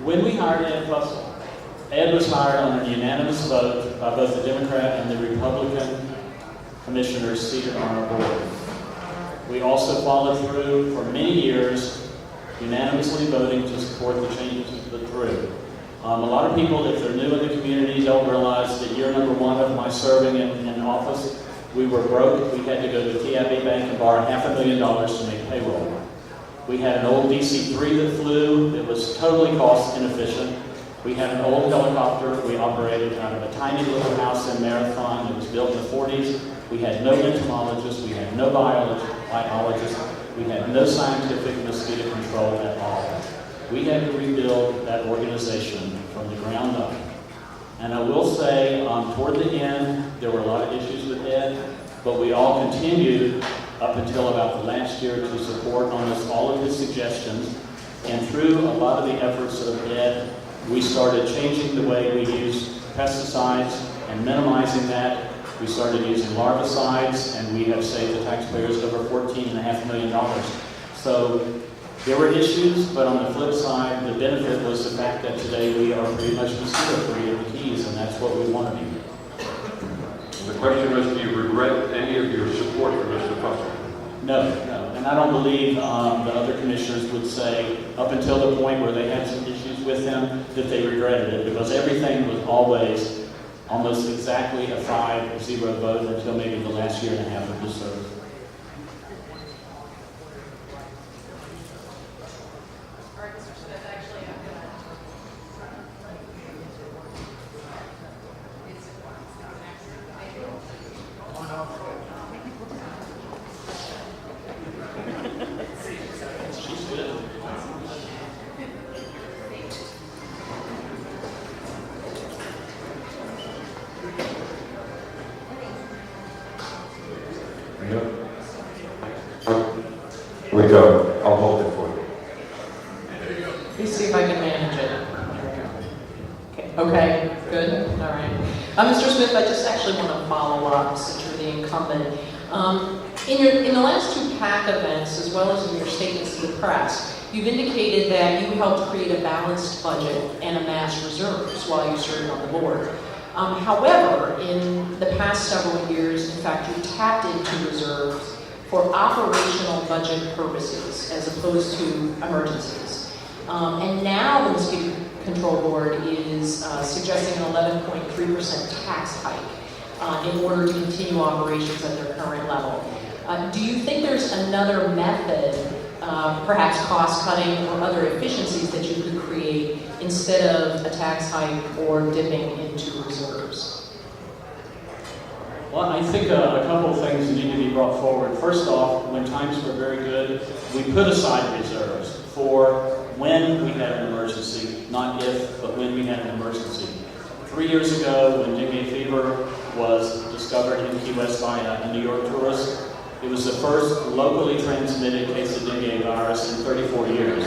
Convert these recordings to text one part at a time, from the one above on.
When we hired Ed Fussell, Ed was hired on a unanimous vote by both the Democrat and the Republican commissioners seated on our board. We also followed through for many years, unanimously voting to support the changes we put through. A lot of people, if they're new in the community, don't realize that year number one of my serving in office, we were broke. We had to go to TIB Bank and borrow $500,000 to make payroll. We had an old DC-3 that flew. It was totally cost inefficient. We had an old helicopter. We operated out of a tiny little house in Marathon. It was built in the 40s. We had no entomologists. We had no biologists. We had no scientific mosquito control at all. We had to rebuild that organization from the ground up. And I will say, toward the end, there were a lot of issues with Ed, but we all continued up until about the last year to support almost all of his suggestions. And through a lot of the efforts of Ed, we started changing the way we use pesticides and minimizing that. We started using larvicides, and we have saved the taxpayers over $14.5 million. So there were issues, but on the flip side, the benefit was the fact that today we are pretty much mosquito-free in the Keys, and that's what we want to be. The question was, do you regret any of your support for Mr. Fussell? No. And I don't believe the other commissioners would say, up until the point where they had some issues with him, that they regretted it, because everything was always almost exactly a 5-0 vote until maybe the last year and a half of his service. We go. I'll hold it for you. Let me see if I can manage it. There we go. Okay, good. All right. Mr. Smith, I just actually want to follow up since you're the incumbent. In the last two PAC events, as well as in your statements to the press, you've indicated that you helped create a balanced budget and amass reserves while you served on the board. However, in the past several years, in fact, you tapped into reserves for operational budget purposes as opposed to emergencies. And now the Mosquito Control Board is suggesting an 11.3% tax hike in order to continue operations at their current level. Do you think there's another method, perhaps cost cutting or other efficiencies that you could create instead of a tax hike or dipping into reserves? Well, I think a couple of things need to be brought forward. First off, when times were very good, we put aside reserves for when we had an emergency, not if, but when we had an emergency. 3 years ago, when dengue fever was discovered in Key West by a New York tourist, it was the first locally transmitted case of dengue virus in 34 years.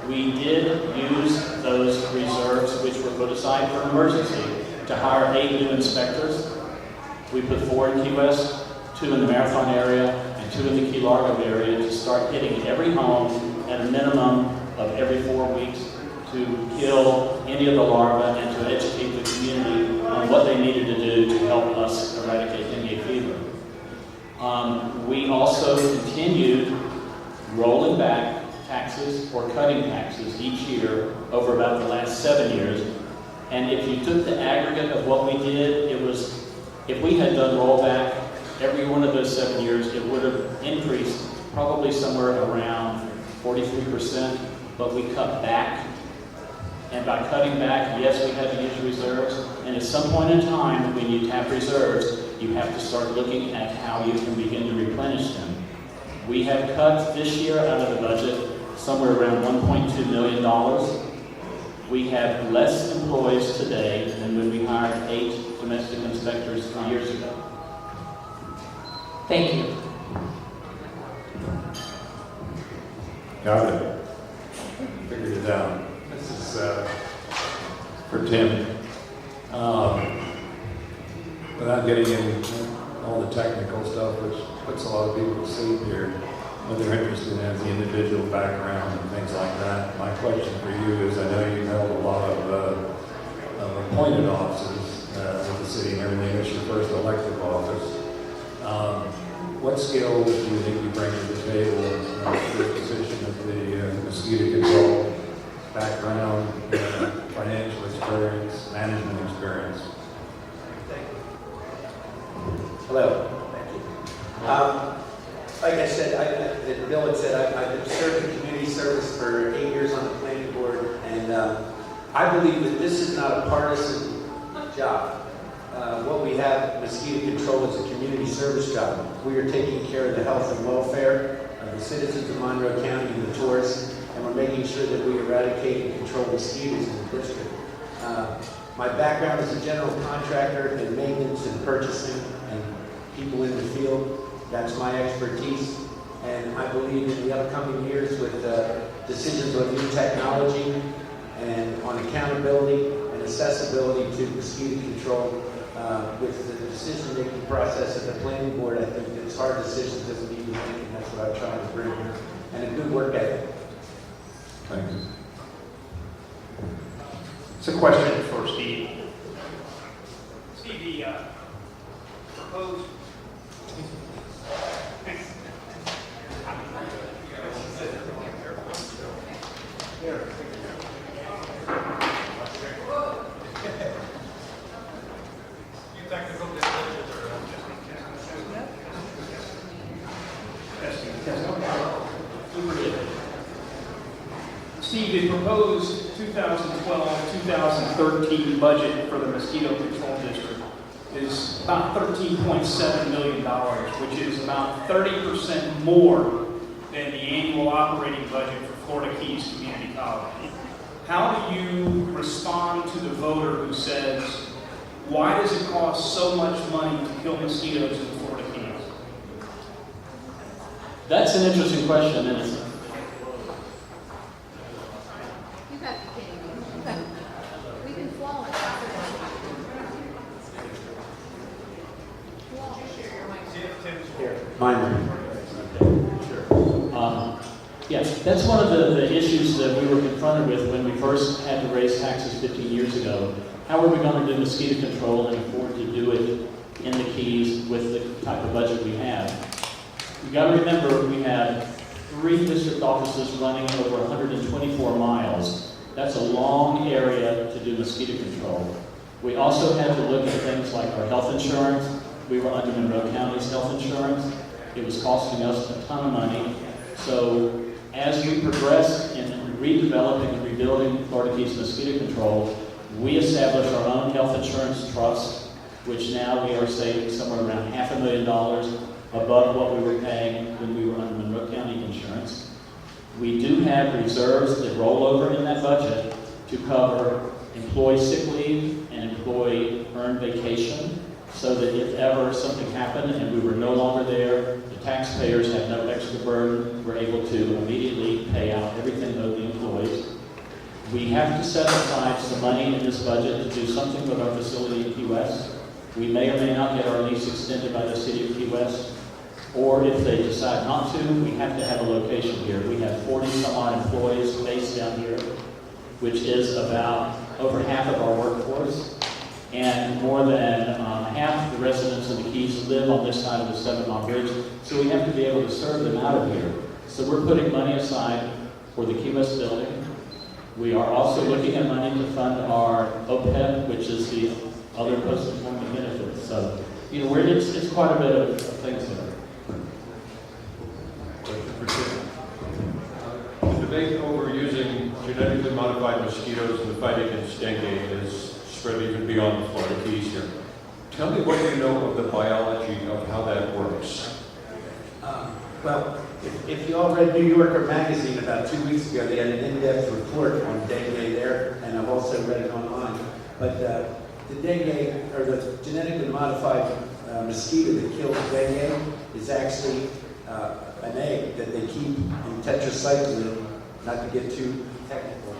We did use those reserves, which were put aside for an emergency, to hire 8 new inspectors. We put 4 in Key West, 2 in the Marathon area, and 2 in the Key Largo area to start hitting every home at a minimum of every 4 weeks to kill any of the larvae and to educate the community on what they needed to do to help us eradicate dengue fever. We also continued rolling back taxes or cutting taxes each year over about the last 7 years. And if you took the aggregate of what we did, it was, if we had done rollback every one of those 7 years, it would have increased probably somewhere around 43%, but we cut back. And by cutting back, yes, we had to use reserves. And at some point in time, when you tap reserves, you have to start looking at how you can begin to replenish them. We have cut this year out of the budget somewhere around $1.2 million. We have less employees today than when we hired 8 domestic inspectors 3 years ago. Thank you. Got it. Figured it out. This is for Tim. Without getting into all the technical stuff, which puts a lot of people to sleep here, what they're interested in as the individual background and things like that. My question for you is, I know you've held a lot of appointed offices with the city and everything. It's your first elective office. What skills do you think you bring to the table to the position of the mosquito control background, financial experience, management experience? Hello. Like I said, Bill had said, I've been serving community service for 8 years on the planning board, and I believe that this is not a partisan job. What we have, mosquito control, is a community service job. We are taking care of the health and welfare of the citizens of Monroe County and the tourists, and we're making sure that we eradicate and control mosquitoes in the district. My background is a general contractor in maintenance and purchasing and people in the field. That's my expertise, and I believe in the upcoming years with decisions on new technology and on accountability and accessibility to mosquito control, with the decision-making process at the planning board, I think it's hard decisions doesn't need to make, and that's what I'm trying to bring here, and a good work ethic. Thank you. It's a question for Steve. Steve, the proposed. Steve, the proposed 2012-2013 budget for the Mosquito Control District is about $13.7 million, which is about 30% more than the annual operating budget for Florida Keys Community College. How do you respond to the voter who says, why does it cost so much money to kill mosquitoes in Florida Keys? That's an interesting question, and it's You got to be kidding me. We've been flawless. Here, mine. Yes, that's one of the issues that we were confronted with when we first had to raise taxes 15 years ago. How are we going to do mosquito control and afford to do it in the Keys with the type of budget we have? You've got to remember we have 3 district offices running over 124 miles. That's a long area to do mosquito control. We also had to look at things like our health insurance. We were under Monroe County's health insurance. It was costing us a ton of money. So as we progress in redeveloping and rebuilding Florida Keys mosquito control, we established our own health insurance trust, which now we are saving somewhere around $500,000 above what we were paying when we were under Monroe County insurance. We do have reserves that roll over in that budget to cover employee sick leave and employee earned vacation, so that if ever something happened and we were no longer there, the taxpayers have no extra burden. We're able to immediately pay out everything owed the employees. We have to set aside some money in this budget to do something with our facility in Key West. We may or may not get our lease extended by the city of Key West, or if they decide not to, we have to have a location here. We have 40 some odd employees based down here, which is about over half of our workforce. And more than half the residents of the Keys live on this side of the 7-mile bridge, so we have to be able to serve them out of here. So we're putting money aside for the Key West building. We are also looking at money to fund our OPEB, which is the other post-employment benefits. So, it's quite a bit of things there. The debate over using genetically modified mosquitoes in the fight against dengue is spread even beyond the Florida Keys here. Tell me what you know of the biology of how that works. Well, if you all read New Yorker magazine about 2 weeks ago, they had an in-depth report on dengue there, and I've also read it online. But the dengue, or the genetically modified mosquito that kills dengue, is actually an egg that they keep in tetracycline, not to get too technical,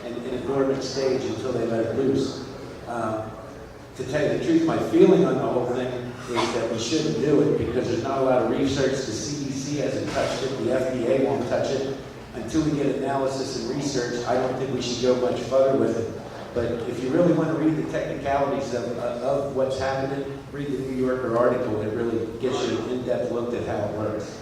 and in a dormant stage until they let it loose. To tell you the truth, my feeling on the whole thing is that we shouldn't do it because there's not a lot of research. The CDC CDC hasn't touched it, the FDA won't touch it. Until we get analysis and research, I don't think we should go much further with it. But if you really want to read the technicalities of what's happening, read the New Yorker article. It really gives you an in-depth look at how it works.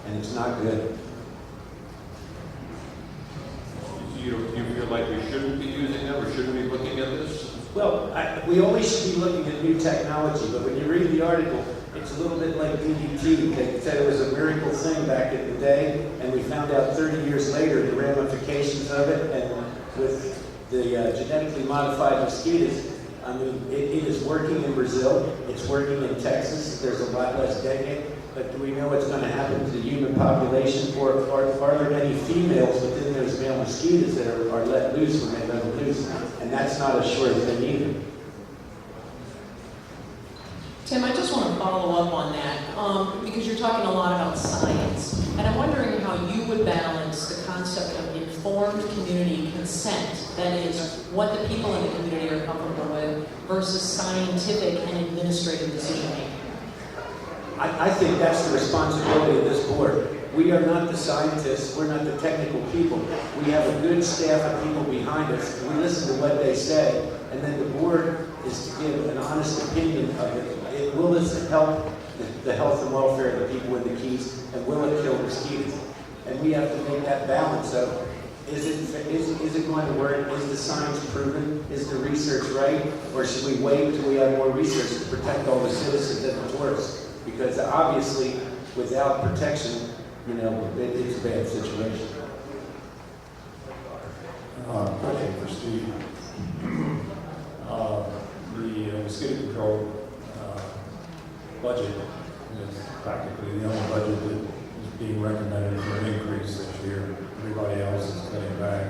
And it's not good. You feel like we shouldn't be using them or shouldn't be looking at this? Well, we always should be looking at new technology, but when you read the article, it's a little bit like DDT. They said it was a miracle thing back in the day, and we found out 30 years later the ramifications of it, and with the genetically modified mosquitoes, I mean, it is working in Brazil, it's working in Texas, there's a lot less dengue, but do we know what's going to happen to the human population? Or are there any females within those male mosquitoes that are let loose when they let them loose? And that's not a sure thing either. Tim, I just want to follow up on that, because you're talking a lot about science. And I'm wondering how you would balance the concept of informed community consent, that is, what the people in the community are comfortable with, versus scientific and administrative decision-making. I think that's the responsibility of this board. We are not the scientists, we're not the technical people. We have a good staff of people behind us. We listen to what they say, and then the board is to give an honest opinion of it. Will this help the health and welfare of the people in the Keys, and will it kill mosquitoes? And we have to make that balance of, is it going to work? Is the science proven? Is the research right? Or should we wait until we have more research to protect all the citizens if it works? Because obviously, without protection, it's a bad situation. Question for Steve. The mosquito control budget is practically the only budget that is being recommended for an increase this year. Everybody else is cutting back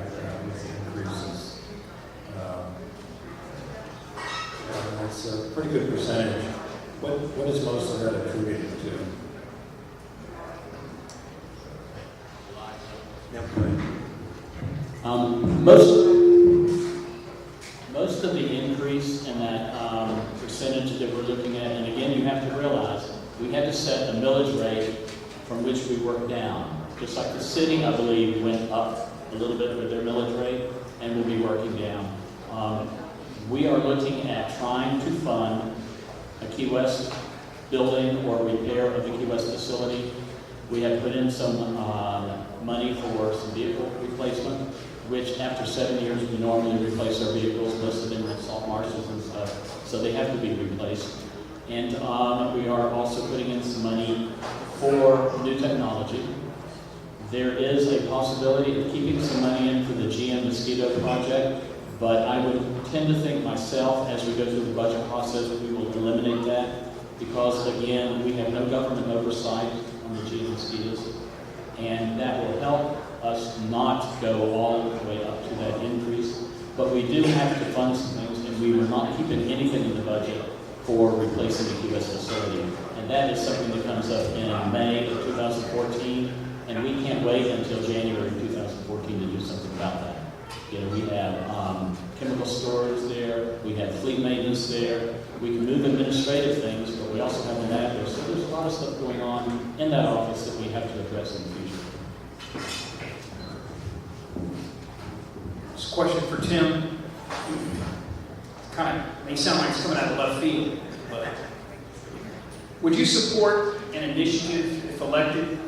with increases. That's a pretty good percentage. What is most of that attributed to? Most of the increase in that percentage that we're looking at, and again, you have to realize, we had to set a millage rate from which we worked down. Just like the city, I believe, went up a little bit with their millage rate, and will be working down. We are looking at trying to fund a Key West building or repair of the Key West facility. We have put in some money for some vehicle replacement, which after 7 years we normally replace our vehicles listed in the salt marshes and stuff, so they have to be replaced. And we are also putting in some money for new technology. There is a possibility of keeping some money in for the GM mosquito project, but I would tend to think myself, as we go through the budget process, we will eliminate that, because again, we have no government oversight on the GM mosquitoes, and that will help us not go all the way up to that increase. But we do have to fund some things, and we were not keeping anything in the budget for replacing the Key West facility. And that is something that comes up in May of 2014, and we can't wait until January 2014 to do something about that. We have chemical storage there, we have fleet maintenance there, we can move administrative things, but we also have the lab there. So there's a lot of stuff going on in that office that we have to address in the future. This question for Tim, kind of may sound like it's coming out of left field, but would you support an initiative, if elected,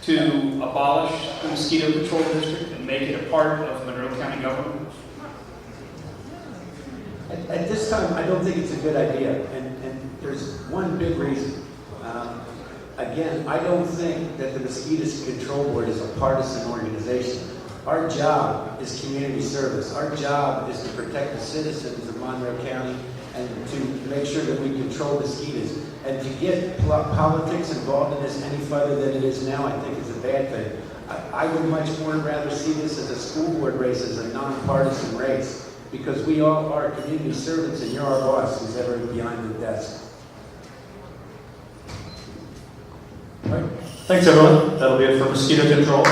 to abolish the Mosquito Control District and make it a part of Monroe County government? At this time, I don't think it's a good idea, and there's one big reason. Again, I don't think that the Mosquito Control Board is a partisan organization. Our job is community service. Our job is to protect the citizens of Monroe County and to make sure that we control mosquitoes. And to get politics involved in this any further than it is now, I think is a bad thing. I would much more rather see this as a school board race, as a nonpartisan race, because we all are community servants, and you're our boss who's ever behind the desk. All right. Thanks, everyone. That'll be it for mosquito control.